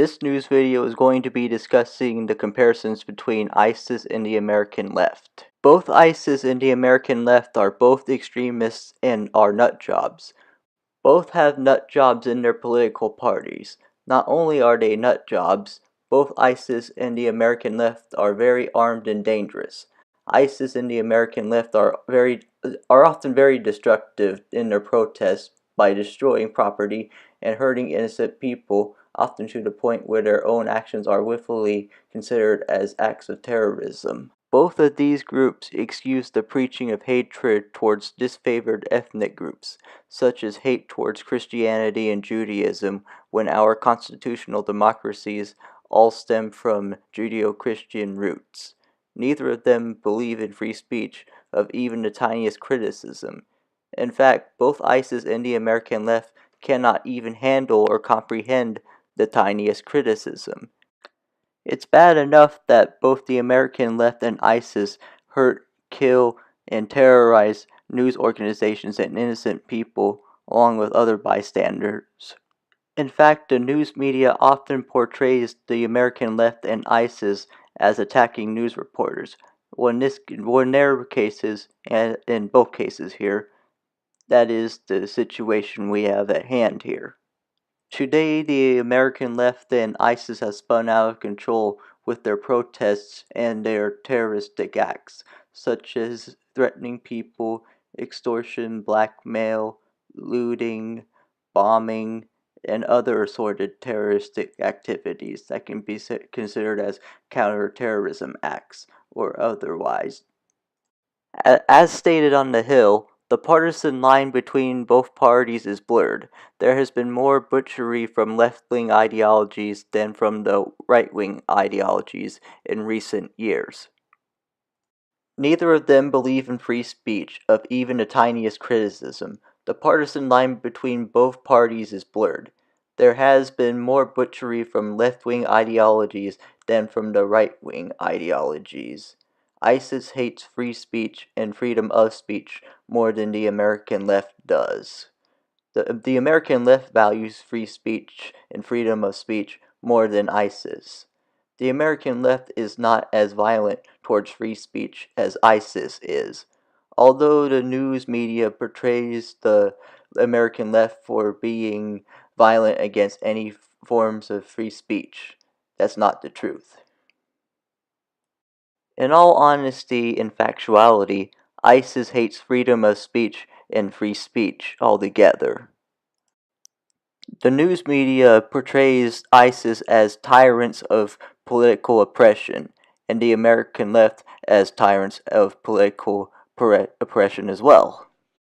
This news video is going to be discussing the comparisons between ISIS and the American left. Both ISIS and the American left are both extremists and are nutjobs. Both have nutjobs in their political parties. Not only are they nutjobs, both ISIS and the American left are very armed and dangerous. ISIS and the American left are often very destructive in their protests by destroying property and hurting innocent people, often to the point where their own actions are willfully considered as acts of terrorism. Both of these groups excuse the preaching of hatred towards disfavored ethnic groups, such as hate towards Christianity and Judaism, when our constitutional democracies all stem from Judeo-Christian roots. Neither of them believe in free speech of even the tiniest criticism. In fact, both ISIS and the American left cannot even handle or comprehend the tiniest criticism. It's bad enough that both the American left and ISIS hurt, kill, and terrorize news organizations and innocent people, along with other bystanders. In fact, the news media often portrays the American left and ISIS as attacking news reporters, when their cases, and in both cases here, that is the situation we have at hand here. Today, the American left and ISIS has spun out of control with their protests and their terroristic acts, such as threatening people, extortion, blackmail, looting, bombing, and other assorted terroristic activities that can be considered as counterterrorism acts or otherwise. As stated on the Hill, the partisan line between both parties is blurred. There has been more butchery from left-wing ideologies than from the right-wing ideologies in recent years. Neither of them believe in free speech of even the tiniest criticism. The partisan line between both parties is blurred. There has been more butchery from left-wing ideologies than from the right-wing ideologies. ISIS hates free speech and freedom of speech more than the American left does. The American left values free speech and freedom of speech more than ISIS. The American left is not as violent towards free speech as ISIS is. Although the news media portrays the American left for being violent against any forms of free speech, that's not the truth. In all honesty and factuality, ISIS hates freedom of speech and free speech altogether. The news media portrays ISIS as tyrants of political oppression, and the American left as tyrants of political oppression as well.